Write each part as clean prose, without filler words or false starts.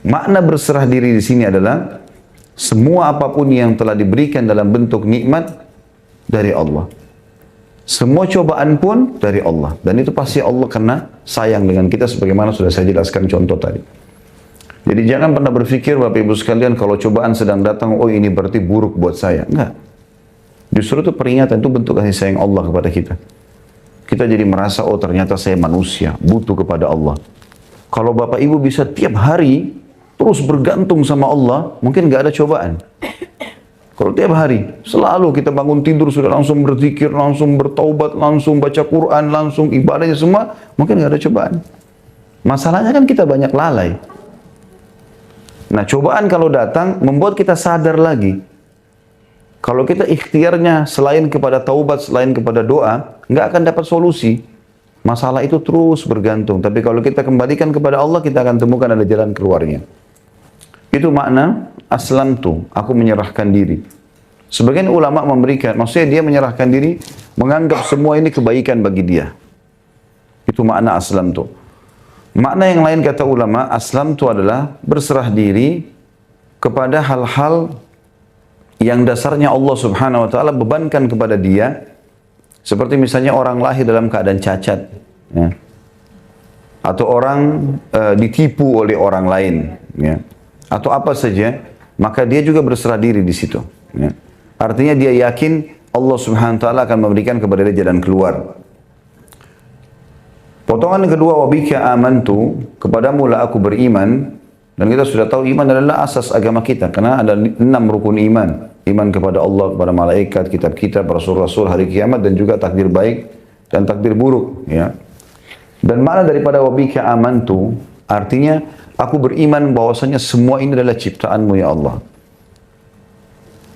Makna berserah diri di sini adalah semua apapun yang telah diberikan dalam bentuk nikmat dari Allah. Semua cobaan pun dari Allah. Dan itu pasti Allah karena sayang dengan kita sebagaimana sudah saya jelaskan contoh tadi. Jadi jangan pernah berpikir Bapak Ibu sekalian kalau cobaan sedang datang, oh ini berarti buruk buat saya. Enggak. Justru itu peringatan, itu bentuk kasih sayang Allah kepada kita. Kita jadi merasa, oh ternyata saya manusia, butuh kepada Allah. Kalau Bapak Ibu bisa tiap hari terus bergantung sama Allah, mungkin nggak ada cobaan. Kalau tiap hari, selalu kita bangun tidur sudah langsung berzikir, langsung bertaubat, langsung baca Quran, langsung ibadahnya semua, mungkin nggak ada cobaan. Masalahnya kan kita banyak lalai. Nah cobaan kalau datang, membuat kita sadar lagi. Kalau kita ikhtiarnya selain kepada taubat, selain kepada doa, nggak akan dapat solusi. Masalah itu terus bergantung. Tapi kalau kita kembalikan kepada Allah, kita akan temukan ada jalan keluarnya. Itu makna aslamtu, aku menyerahkan diri. Sebagian ulama memberikan, maksudnya dia menyerahkan diri, menganggap semua ini kebaikan bagi dia. Itu makna aslamtu. Makna yang lain kata ulama, aslamtu adalah berserah diri kepada hal-hal yang dasarnya Allah Subhanahu wa taala bebankan kepada dia. Seperti misalnya orang lahir dalam keadaan cacat, ya. Atau orang ditipu oleh orang lain, ya. Atau apa saja, maka dia juga berserah diri di situ. Ya. Artinya dia yakin Allah Subhanahu wa taala akan memberikan kepada dia jalan keluar. Potongan kedua, wabika amantu, kepadamu lah aku beriman. Dan kita sudah tahu iman adalah asas agama kita, karena ada 6 rukun iman. Iman kepada Allah, kepada malaikat, kitab-kitab, rasul-rasul, hari kiamat, dan juga takdir baik dan takdir buruk. Ya. Dan makna daripada wabika amantu, artinya aku beriman bahwasanya semua ini adalah ciptaanmu ya Allah.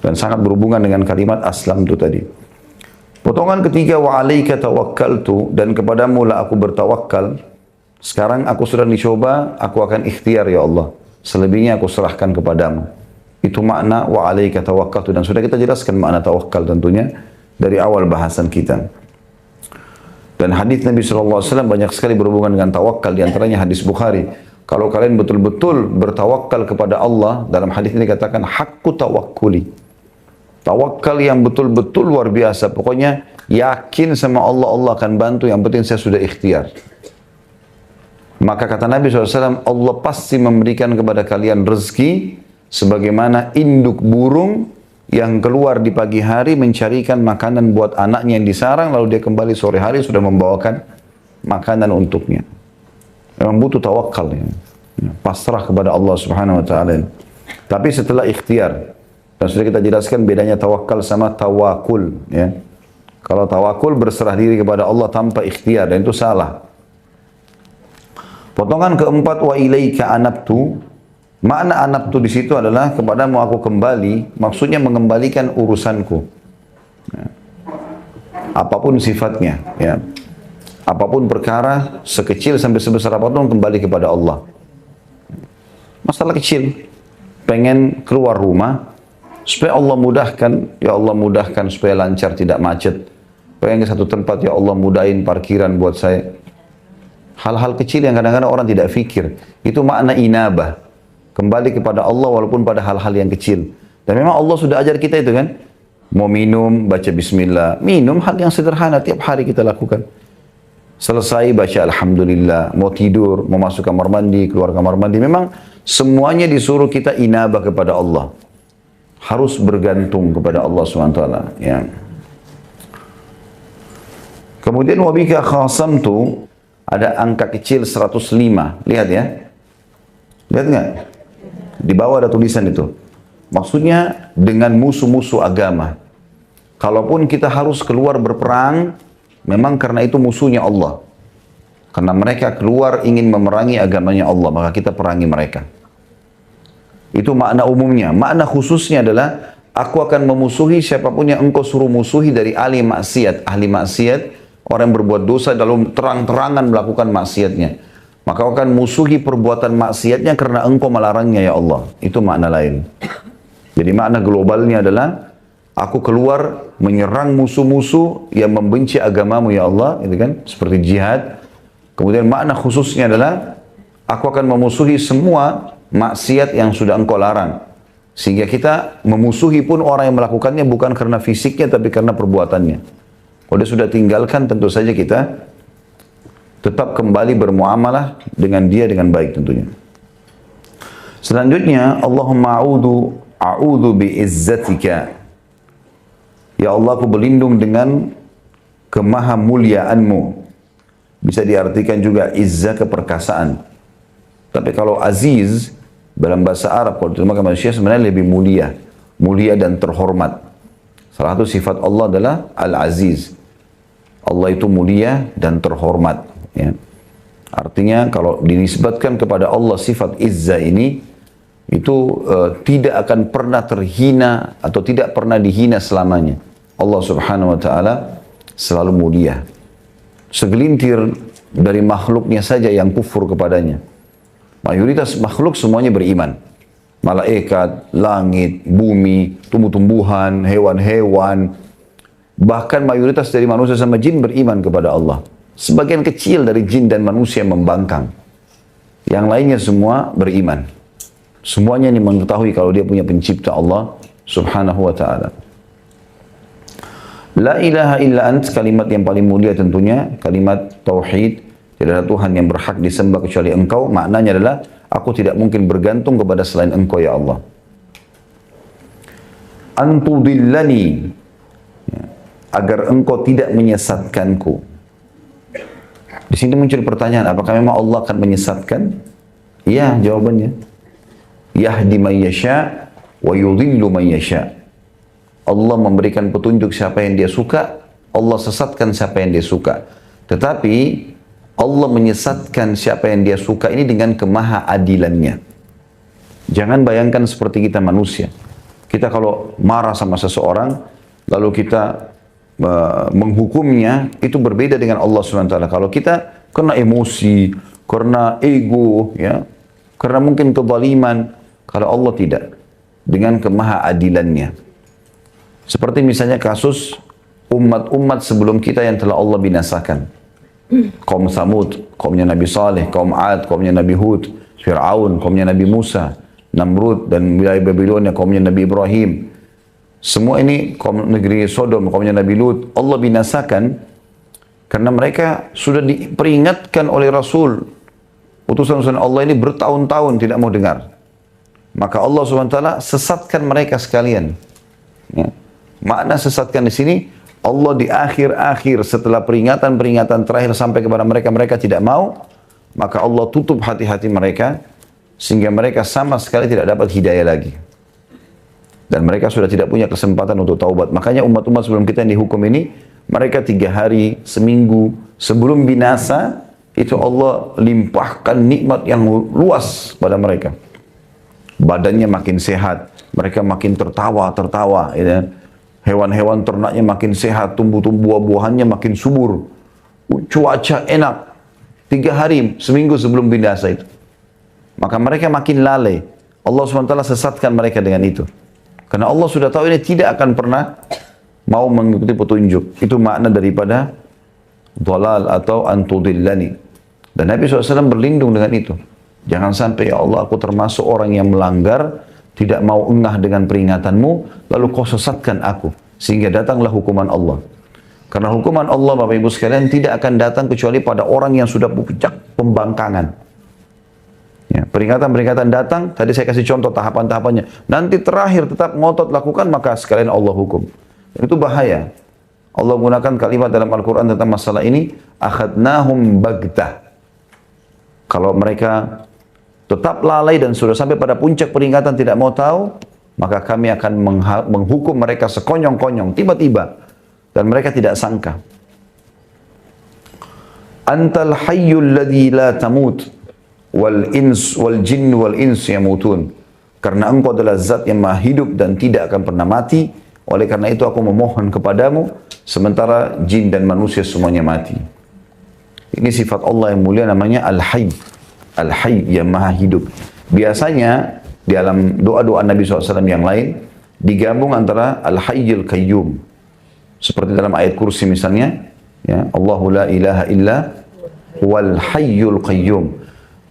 Dan sangat berhubungan dengan kalimat aslam itu tadi. Potongan ketiga, wa alaika tawakkaltu, dan kepadamu lah aku bertawakal. Sekarang aku sudah dicoba, aku akan ikhtiar ya Allah. Selebihnya aku serahkan kepadamu. Itu makna wa alaika tawakkaltu, dan sudah kita jelaskan makna tawakal tentunya dari awal bahasan kita. Dan hadis Nabi SAW banyak sekali berhubungan dengan tawakal, di antaranya hadis Bukhari. Kalau kalian betul-betul bertawakal kepada Allah, dalam hadis ini dikatakan hakku tawakkuli. Tawakal yang betul-betul luar biasa. Pokoknya yakin sama Allah, Allah akan bantu, yang penting saya sudah ikhtiar. Maka kata Nabi SAW, Allah pasti memberikan kepada kalian rezeki sebagaimana induk burung yang keluar di pagi hari mencarikan makanan buat anaknya yang disarang, lalu dia kembali sore hari sudah membawakan makanan untuknya. Memang butuh tawakal, ya. Pasrah kepada Allah Subhanahu wa taala. Tapi setelah ikhtiar, dan sudah kita jelaskan bedanya tawakal sama tawakul, ya. Kalau tawakul berserah diri kepada Allah tanpa ikhtiar, dan itu salah. Potongan keempat, wa ilaika anabtu. Makna anabtu di situ adalah kepadamu aku kembali, maksudnya mengembalikan urusanku. Ya. Apapun sifatnya, ya. Apapun perkara, sekecil sampai sebesar apapun, kembali kepada Allah. Masalah kecil, pengen keluar rumah, supaya Allah mudahkan, ya Allah mudahkan supaya lancar, tidak macet. Pengen ke satu tempat, ya Allah mudahin parkiran buat saya. Hal-hal kecil yang kadang-kadang orang tidak fikir. Itu makna inabah. Kembali kepada Allah walaupun pada hal-hal yang kecil. Dan memang Allah sudah ajar kita itu kan. Mau minum, baca bismillah. Minum hal yang sederhana, tiap hari kita lakukan. Selesai, baca alhamdulillah. Mau tidur, mau masuk kamar mandi, keluar kamar mandi. Memang semuanya disuruh kita inabah kepada Allah. Harus bergantung kepada Allah SWT. Ya. Kemudian wabika khasamtu, ada angka kecil 105. Lihat ya. Lihat nggak? Di bawah ada tulisan itu. Maksudnya dengan musuh-musuh agama. Kalaupun kita harus keluar berperang, memang karena itu musuhnya Allah. Karena mereka keluar ingin memerangi agamanya Allah, maka kita perangi mereka. Itu makna umumnya. Makna khususnya adalah aku akan memusuhi siapapun yang engkau suruh musuhi dari ahli maksiat. Ahli maksiat, orang yang berbuat dosa dalam terang-terangan melakukan maksiatnya. Maka akan musuhi perbuatan maksiatnya karena engkau melarangnya ya Allah. Itu makna lain. Jadi makna globalnya adalah aku keluar menyerang musuh-musuh yang membenci agamamu ya Allah. Itu kan seperti jihad. Kemudian makna khususnya adalah aku akan memusuhi semua maksiat yang sudah engkau larang. Sehingga kita memusuhi pun orang yang melakukannya bukan karena fisiknya tapi karena perbuatannya. Kalau dia sudah tinggalkan, tentu saja kita tetap kembali bermuamalah dengan dia dengan baik tentunya. Selanjutnya, Allahumma a'udhu bi'izzatika. Ya Allah, aku berlindung dengan kemahamuliaanmu. Bisa diartikan juga izzah, keperkasaan. Tapi kalau aziz, dalam bahasa Arab, kalau diterjemahkan manusia sebenarnya lebih mulia. Mulia dan terhormat. Salah satu sifat Allah adalah Al-Aziz. Allah itu mulia dan terhormat. Ya. Artinya kalau dinisbatkan kepada Allah sifat izzah ini, itu tidak akan pernah terhina atau tidak pernah dihina selamanya. Allah subhanahu wa ta'ala selalu mulia. Segelintir dari makhluknya saja yang kufur kepadanya. Mayoritas makhluk semuanya beriman. Malaikat, langit, bumi, tumbuh-tumbuhan, hewan-hewan. Bahkan mayoritas dari manusia sama jin beriman kepada Allah. Sebagian kecil dari jin dan manusia membangkang. Yang lainnya semua beriman. Semuanya ini mengetahui kalau dia punya pencipta Allah subhanahu wa ta'ala. La ilaha illa ant, kalimat yang paling mulia tentunya, kalimat tauhid. Tidak ada Tuhan yang berhak disembah kecuali Engkau. Maknanya adalah, aku tidak mungkin bergantung kepada selain Engkau, ya Allah. Antudillani, agar Engkau tidak menyesatkanku. Di sini muncul pertanyaan, apakah memang Allah akan menyesatkan? Iya, jawabannya. Yahdi man yasha wa yudhillu man yasha. Allah memberikan petunjuk siapa yang dia suka, Allah sesatkan siapa yang dia suka. Tetapi Allah menyesatkan siapa yang dia suka ini dengan kemahaadilannya. Jangan bayangkan seperti kita manusia. Kita kalau marah sama seseorang, lalu kita menghukumnya, itu berbeda dengan Allah SWT. Kalau kita kena emosi, karena ego, ya, karena mungkin kezaliman, kalau Allah tidak. Dengan kemahaadilannya. Seperti misalnya kasus umat-umat sebelum kita yang telah Allah binasakan. Kaum Samud, kaumnya Nabi Saleh, kaum Ad, kaumnya Nabi Hud, Fir'aun, kaumnya Nabi Musa, Namrud dan wilayah Babilonia, kaumnya Nabi Ibrahim. Semua ini kaum negeri Sodom, kaumnya Nabi Lut, Allah binasakan karena mereka sudah diperingatkan oleh Rasul. Utusan-utusan Allah ini bertahun-tahun tidak mau dengar. Maka Allah SWT sesatkan mereka sekalian. Ya. Makna sesatkan di sini, Allah di akhir-akhir setelah peringatan-peringatan terakhir sampai kepada mereka, mereka tidak mau, maka Allah tutup hati-hati mereka, sehingga mereka sama sekali tidak dapat hidayah lagi. Dan mereka sudah tidak punya kesempatan untuk taubat. Makanya umat-umat sebelum kita yang dihukum ini, mereka 3 hari, seminggu, sebelum binasa, itu Allah limpahkan nikmat yang luas pada mereka. Badannya makin sehat, mereka makin tertawa, ya. Hewan-hewan ternaknya makin sehat, buah-buahannya makin subur. Cuaca enak. 3 hari, seminggu sebelum binasa itu. Maka mereka makin lalai. Allah SWT sesatkan mereka dengan itu. Karena Allah sudah tahu ini tidak akan pernah mau mengikuti petunjuk. Itu makna daripada dhalal atau antudillani. Dan Nabi SAW berlindung dengan itu. Jangan sampai, ya Allah, aku termasuk orang yang melanggar, tidak mau engah dengan peringatanmu, lalu kau sesatkan aku. Sehingga datanglah hukuman Allah. Karena hukuman Allah, Bapak Ibu sekalian, tidak akan datang kecuali pada orang yang sudah puncak pembangkangan. Ya, peringatan-peringatan datang, tadi saya kasih contoh tahapan-tahapannya. Nanti terakhir tetap ngotot lakukan, maka sekalian Allah hukum. Dan itu bahaya. Allah menggunakan kalimat dalam Al-Quran tentang masalah ini, akhadnahum bagtah. Kalau mereka tetap lalai dan sudah sampai pada puncak peringatan tidak mau tahu, maka kami akan menghukum mereka sekonyong-konyong, tiba-tiba. Dan mereka tidak sangka. Antal hayyul ladzi la tamut, wal ins wal jin wal ins yamutun. Karena engkau adalah zat yang maha hidup dan tidak akan pernah mati, oleh karena itu aku memohon kepadamu, sementara jin dan manusia semuanya mati. Ini sifat Allah yang mulia, namanya Al-Hayy. Al-Hayy yang maha hidup. Biasanya di dalam doa-doa Nabi SAW yang lain digabung antara Al-Hayyul Qayyum. Seperti dalam ayat kursi misalnya, ya, Allahu la ilaha illa wal hayyul qayyum.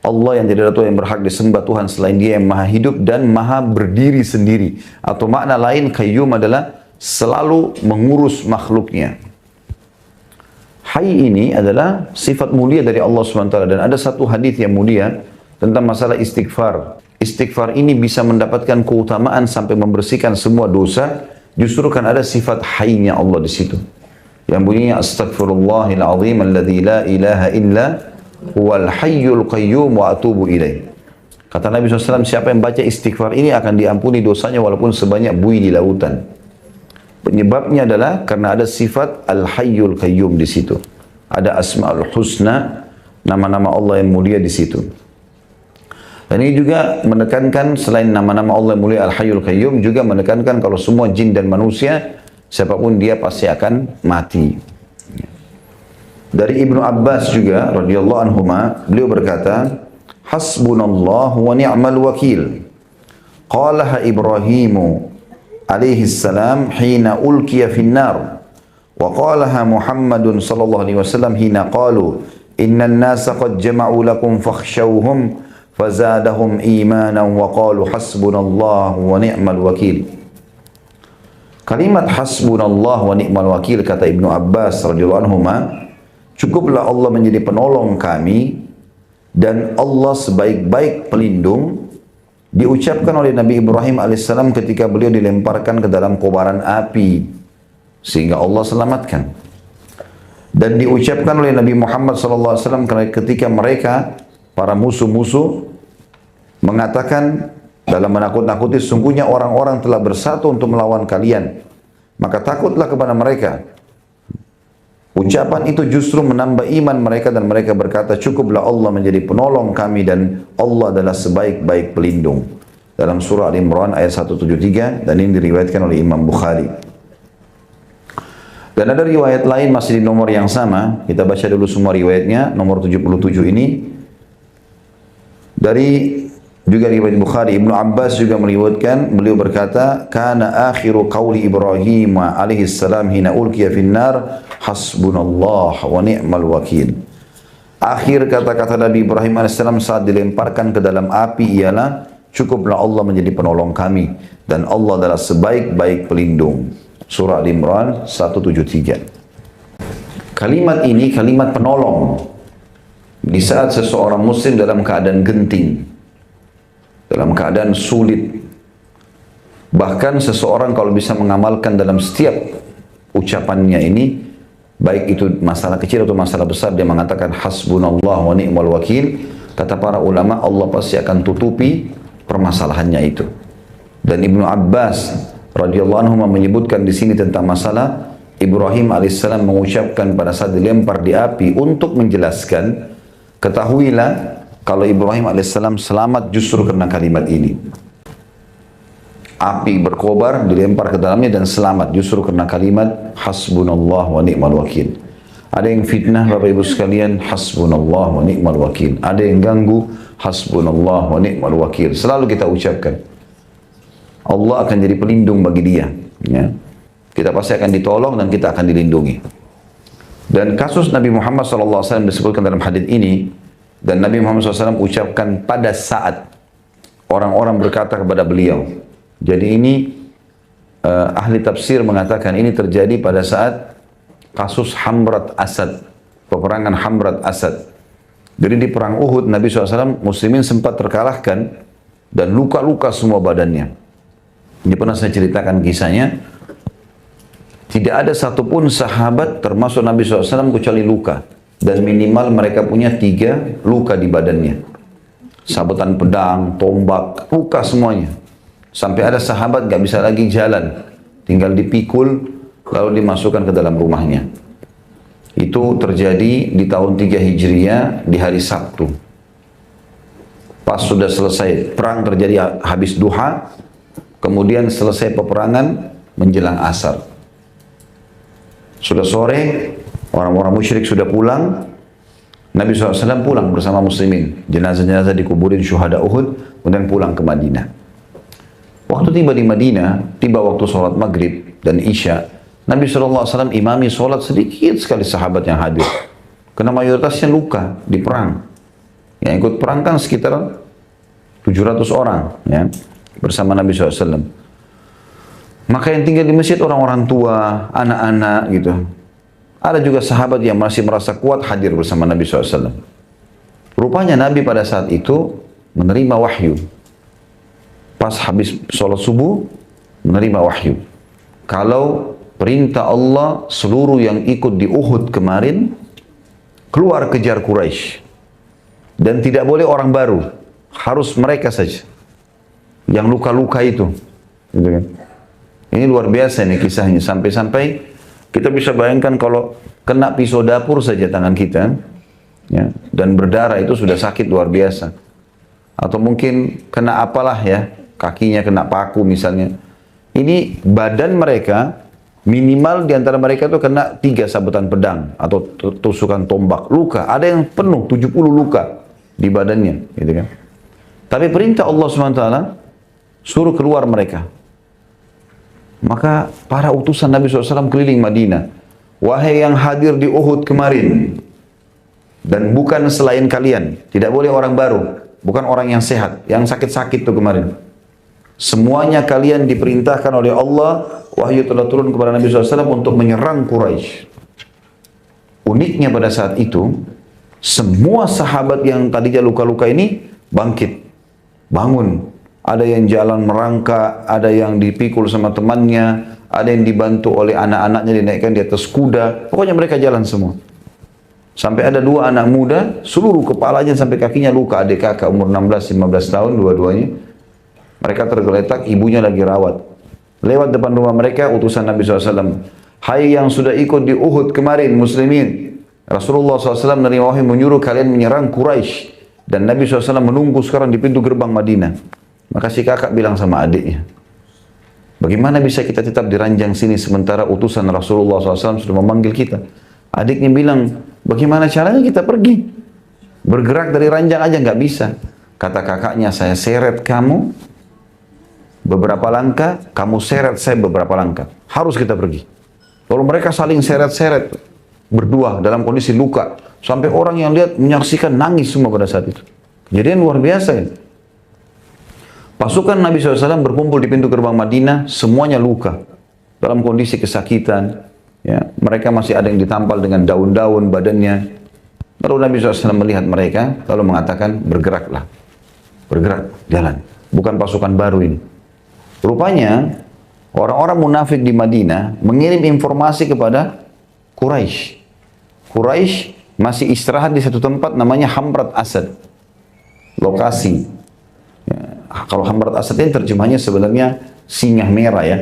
Allah yang tidak ada Tuhan yang berhak disembah Tuhan selain Dia yang maha hidup dan maha berdiri sendiri. Atau makna lain qayyum adalah selalu mengurus makhluknya. Hayy ini adalah sifat mulia dari Allah SWT. Dan ada satu hadis yang mulia tentang masalah istighfar. Istighfar ini bisa mendapatkan keutamaan sampai membersihkan semua dosa. Justru kan ada sifat hayy-nya Allah di situ. Yang bunyinya astaghfirullahil azim alladzi la ilaha illa huwal hayyul qayyum wa atubu ilaih. Kata Nabi SAW, siapa yang baca istighfar ini akan diampuni dosanya walaupun sebanyak buih di lautan. Penyebabnya adalah karena ada sifat al-hayyul qayyum di situ. Ada asma'ul husna, nama-nama Allah yang mulia di situ. Dan ini juga menekankan selain nama-nama Allah yang mulia al-hayyul qayyum, juga menekankan kalau semua jin dan manusia, siapapun dia pasti akan mati. Dari Ibnu Abbas juga radhiyallahu anhuma, beliau berkata, hasbunallah wa ni'mal wakil. Qalaha Ibrahimu alaihi salam hina ulkiya finnar. Wa qalaha Muhammadun sallallahu alaihi wasallam hina qalu innan nasa qad jama'u lakum fakhshawhum fazadahum imanan wa qalu hasbunallah wa ni'mal wakil. Kalimat hasbunallah wa ni'mal wakil, kata Ibnu Abbas radhiyallahu anhuma, cukuplah Allah menjadi penolong kami dan Allah sebaik-baik pelindung, diucapkan oleh Nabi Ibrahim alaihissalam ketika beliau dilemparkan ke dalam kobaran api sehingga Allah selamatkan. Dan diucapkan oleh Nabi Muhammad SAW ketika mereka, para musuh-musuh, mengatakan dalam menakut-nakuti, sungguhnya orang-orang telah bersatu untuk melawan kalian, maka takutlah kepada mereka. Ucapan itu justru menambah iman mereka dan mereka berkata, cukuplah Allah menjadi penolong kami dan Allah adalah sebaik-baik pelindung. Dalam surah Al-Imran ayat 173, dan ini diriwayatkan oleh Imam Bukhari. Dan ada riwayat lain masih di nomor yang sama, kita baca dulu semua riwayatnya, nomor 77 ini. Dari juga riwayat Bukhari, Ibnu Abbas juga meriwayatkan, beliau berkata, kana akhiru qawli Ibrahim alaihi salam hina ulkiya finnar hasbunallah wa ni'mal wakil. Akhir kata-kata Nabi Ibrahim AS saat dilemparkan ke dalam api ialah, cukuplah Allah menjadi penolong kami dan Allah adalah sebaik-baik pelindung. Surah Al-Imran 173. Kalimat ini kalimat penolong di saat seseorang muslim dalam keadaan genting, dalam keadaan sulit. Bahkan seseorang kalau bisa mengamalkan dalam setiap ucapannya ini, baik itu masalah kecil atau masalah besar, dia mengatakan hasbunallah wa ni'mal wakil. Kata para ulama, Allah pasti akan tutupi permasalahannya itu. Dan Ibnu Abbas radhiyallahu anhu menyebutkan di sini tentang masalah Ibrahim alaihissalam mengucapkan pada saat dilempar di api untuk menjelaskan, ketahuilah kalau Ibrahim alaihissalam selamat justru karena kalimat ini. Api berkobar, dilempar ke dalamnya dan selamat justru karena kalimat hasbunallah wa ni'mal wakil. Ada yang fitnah Bapak Ibu sekalian, hasbunallah wa ni'mal wakil. Ada yang ganggu, hasbunallah wa ni'mal wakil. Selalu kita ucapkan, Allah akan jadi pelindung bagi dia. Ya. Kita pasti akan ditolong dan kita akan dilindungi. Dan kasus Nabi Muhammad SAW disebutkan dalam hadis ini, dan Nabi Muhammad SAW ucapkan pada saat orang-orang berkata kepada beliau. Jadi ini ahli tafsir mengatakan ini terjadi pada saat kasus Hamrat Asad, peperangan Hamrat Asad. Jadi di perang Uhud Nabi SAW muslimin sempat terkalahkan dan luka-luka semua badannya. Ini pernah saya ceritakan kisahnya. Tidak ada satupun sahabat termasuk Nabi SAW kecuali luka. Dan minimal mereka punya 3 luka di badannya. Sabetan pedang, tombak, luka semuanya. Sampai ada sahabat gak bisa lagi jalan. Tinggal dipikul, lalu dimasukkan ke dalam rumahnya. Itu terjadi di tahun 3 Hijriah di hari Sabtu. Pas sudah selesai, perang terjadi habis duha. Kemudian selesai peperangan menjelang asar. Sudah sore, orang-orang musyrik sudah pulang. Nabi SAW pulang bersama muslimin. Jenazah-jenazah dikuburin syuhada Uhud, kemudian pulang ke Madinah. Waktu tiba di Madinah, tiba waktu sholat maghrib dan isya, Nabi SAW imami sholat sedikit sekali sahabat yang hadir. Karena mayoritasnya luka di perang. Yang ikut perang kan sekitar 700 orang ya, bersama Nabi SAW. Maka yang tinggal di masjid orang-orang tua, anak-anak gitu. Ada juga sahabat yang masih merasa kuat hadir bersama Nabi SAW. Rupanya Nabi pada saat itu menerima wahyu. Pas habis sholat subuh, menerima wahyu. Kalau perintah Allah seluruh yang ikut di Uhud kemarin, keluar kejar Quraisy. Dan tidak boleh orang baru, harus mereka saja. Yang luka-luka itu. Gitu kan? Ini luar biasa nih kisahnya. Sampai-sampai kita bisa bayangkan kalau kena pisau dapur saja tangan kita, ya, dan berdarah itu sudah sakit luar biasa. Atau mungkin kena apalah ya, kakinya kena paku misalnya. Ini badan mereka, minimal di antara mereka itu kena 3 sabetan pedang atau tusukan tombak. Luka, ada yang penuh 70 luka di badannya. Gitu kan. Tapi perintah Allah SWT suruh keluar mereka. Maka para utusan Nabi SAW keliling Madinah. Wahai yang hadir di Uhud kemarin, dan bukan selain kalian, tidak boleh orang baru, bukan orang yang sehat, yang sakit-sakit itu kemarin. Semuanya kalian diperintahkan oleh Allah, wahyu telah turun kepada Nabi SAW untuk menyerang Quraisy. Uniknya pada saat itu, semua sahabat yang tadinya luka-luka ini bangkit, bangun. Ada yang jalan merangkak, ada yang dipikul sama temannya, ada yang dibantu oleh anak-anaknya dinaikkan di atas kuda. Pokoknya mereka jalan semua. Sampai ada 2 anak muda, seluruh kepalanya sampai kakinya luka. Adik kakak umur 16-15 tahun dua-duanya. Mereka tergeletak, ibunya lagi rawat. Lewat depan rumah mereka, utusan Nabi SAW. Hai yang sudah ikut di Uhud kemarin, muslimin. Rasulullah SAW menerima wahyu menyuruh kalian menyerang Quraisy. Dan Nabi SAW menunggu sekarang di pintu gerbang Madinah. Maka si kakak bilang sama adiknya, bagaimana bisa kita tetap di ranjang sini sementara utusan Rasulullah SAW sudah memanggil kita? Adiknya bilang, bagaimana caranya kita pergi? Bergerak dari ranjang aja nggak bisa. Kata kakaknya, saya seret kamu beberapa langkah, kamu seret saya beberapa langkah. Harus kita pergi. Lalu mereka saling seret-seret berdua dalam kondisi luka. Sampai orang yang lihat menyaksikan nangis semua pada saat itu. Kejadian luar biasa ini. Pasukan Nabi SAW berkumpul di pintu gerbang Madinah, semuanya luka. Dalam kondisi kesakitan. Ya, mereka masih ada yang ditampal dengan daun-daun badannya. Lalu Nabi SAW melihat mereka, lalu mengatakan, bergeraklah. Bergerak, jalan. Bukan pasukan baru ini. Rupanya, orang-orang munafik di Madinah mengirim informasi kepada Quraisy. Quraisy masih istirahat di satu tempat namanya Hamrat Asad. Lokasi. Kalau Hamrat Asad ini terjemahnya sebenarnya singa merah ya.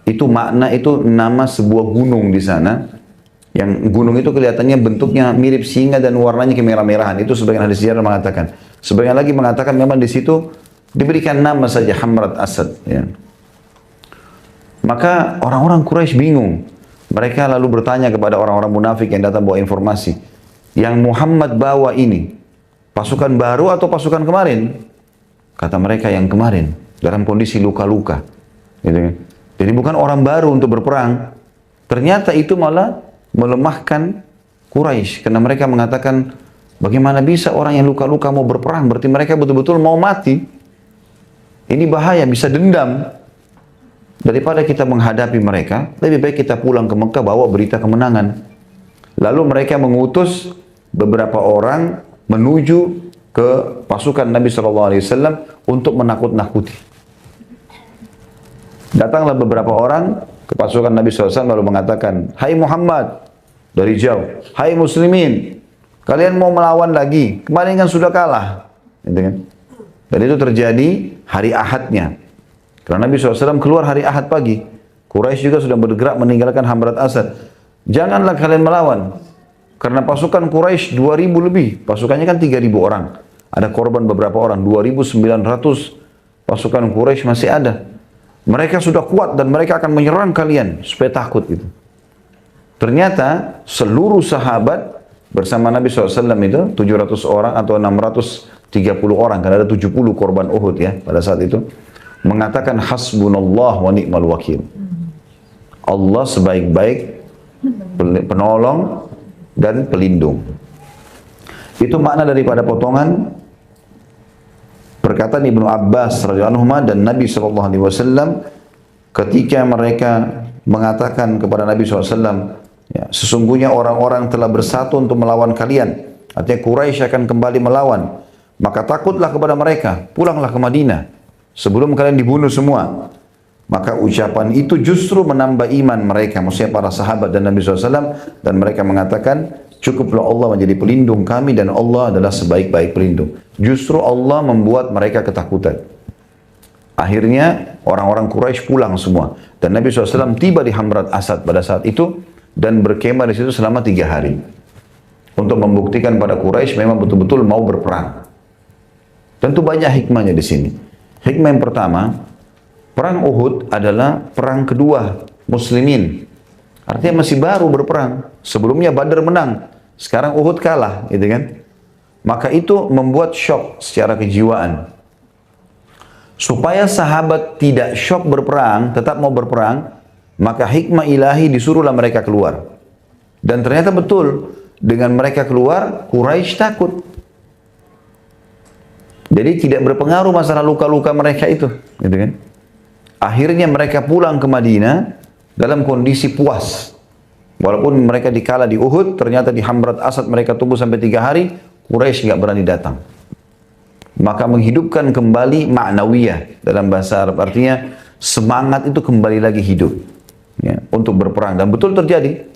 Itu makna, itu nama sebuah gunung di sana. Yang gunung itu kelihatannya bentuknya mirip singa dan warnanya kemerah-merahan. Itu sebagian hadis sejarah mengatakan. Sebagian lagi mengatakan memang di situ diberikan nama saja Hamrat Asad. Ya. Maka orang-orang Quraisy bingung. Mereka lalu bertanya kepada orang-orang munafik yang datang bawa informasi. Yang Muhammad bawa ini, pasukan baru atau pasukan kemarin? Kata mereka yang kemarin, dalam kondisi luka-luka. Gitu. Jadi bukan orang baru untuk berperang. Ternyata itu malah melemahkan Quraisy. Karena mereka mengatakan, bagaimana bisa orang yang luka-luka mau berperang? Berarti mereka betul-betul mau mati. Ini bahaya, bisa dendam. Daripada kita menghadapi mereka, lebih baik kita pulang ke Mekah bawa berita kemenangan. Lalu mereka mengutus beberapa orang menuju ke pasukan Nabi SAW untuk menakut-nakuti. Datanglah beberapa orang ke pasukan Nabi SAW lalu mengatakan, hai Muhammad, dari jauh, hai muslimin, kalian mau melawan lagi, kemarin kan sudah kalah. Gitu kan? Dan itu terjadi hari Ahadnya. Karena Nabi SAW keluar hari Ahad pagi. Quraisy juga sudah bergerak meninggalkan Hamrat Asad. Janganlah kalian melawan. Karena pasukan Quraisy 2.000 lebih. Pasukannya kan 3.000 orang. Ada korban beberapa orang. 2.900 pasukan Quraisy masih ada. Mereka sudah kuat dan mereka akan menyerang kalian. Supaya takut gitu. Ternyata seluruh sahabat bersama Nabi SAW itu 700 orang atau 630 orang. Karena ada 70 korban Uhud ya pada saat itu. Mengatakan hasbunallah wa ni'mal wakil. Allah sebaik-baik penolong dan pelindung. Itu makna daripada potongan Perkataan Ibnu Abbas radhiyallahu anhu dan Nabi SAW ketika mereka mengatakan kepada Nabi SAW, ya, sesungguhnya orang-orang telah bersatu untuk melawan kalian. Artinya Quraisy akan kembali melawan. Maka takutlah kepada mereka, pulanglah ke Madinah sebelum kalian dibunuh semua. Maka ucapan itu justru menambah iman mereka, maksudnya para sahabat dan Nabi SAW, dan mereka mengatakan, cukuplah Allah menjadi pelindung kami dan Allah adalah sebaik-baik pelindung. Justru Allah membuat mereka ketakutan. Akhirnya orang-orang Quraisy pulang semua dan Nabi SAW tiba di Hamrat Asad pada saat itu dan berkemah di situ selama 3 hari untuk membuktikan pada Quraisy memang betul-betul mau berperang. Tentu banyak hikmahnya di sini. Hikmah yang pertama, perang Uhud adalah perang kedua Muslimin. Artinya masih baru berperang. Sebelumnya Badar menang, sekarang Uhud kalah, gitu kan? Maka itu membuat syok secara kejiwaan. Supaya sahabat tidak syok berperang, tetap mau berperang, maka hikmah ilahi disuruhlah mereka keluar. Dan ternyata betul, dengan mereka keluar, Quraisy takut. Jadi tidak berpengaruh masalah luka-luka mereka itu, gitu kan? Akhirnya mereka pulang ke Madinah dalam kondisi puas. Walaupun mereka dikalah di Uhud, ternyata di Hamrat Asad mereka tunggu sampai 3 hari, Quraisy nggak berani datang. Maka menghidupkan kembali ma'nawiyah dalam bahasa Arab, artinya semangat itu kembali lagi hidup, ya, untuk berperang. Dan betul terjadi.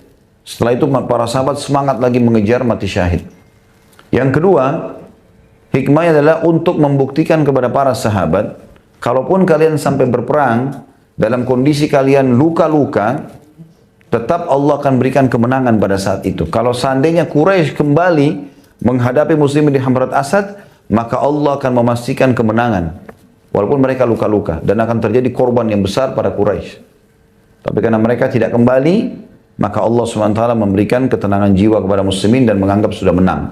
Setelah itu para sahabat semangat lagi mengejar mati syahid. Yang kedua, hikmahnya adalah untuk membuktikan kepada para sahabat, kalaupun kalian sampai berperang, dalam kondisi kalian luka-luka, tetap Allah akan berikan kemenangan pada saat itu. Kalau seandainya Quraisy kembali menghadapi muslimin di Hamrat Asad, maka Allah akan memastikan kemenangan. Walaupun mereka luka-luka, dan akan terjadi korban yang besar pada Quraisy. Tapi karena mereka tidak kembali, maka Allah SWT memberikan ketenangan jiwa kepada muslimin dan menganggap sudah menang.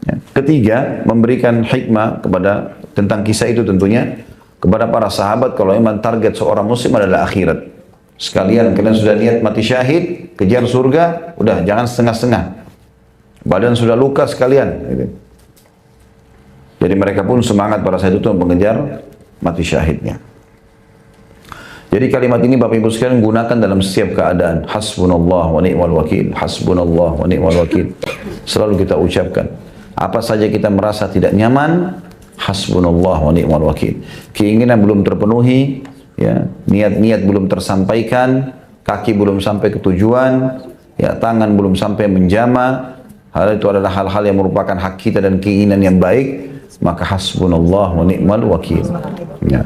Ya. Ketiga, memberikan hikmah kepada tentang kisah itu tentunya kepada para sahabat kalau memang target seorang muslim adalah akhirat. Sekalian kalian sudah niat mati syahid, kejar surga, udah jangan setengah-setengah. Badan sudah luka sekalian. Gitu. Jadi mereka pun semangat pada saat itu mengejar mati syahidnya. Jadi kalimat ini Bapak Ibu sekalian gunakan dalam setiap keadaan. Hasbunallah wa ni'mal wakil. Hasbunallah wa ni'mal wakil. Selalu kita ucapkan. Apa saja kita merasa tidak nyaman, hasbunallah wa ni'mal wakil. Keinginan belum terpenuhi, ya, niat-niat belum tersampaikan, kaki belum sampai ke tujuan, ya, tangan belum sampai menjama, hal itu adalah hal-hal yang merupakan hak kita dan keinginan yang baik, maka hasbunallah wa ni'mal wakil. Ya.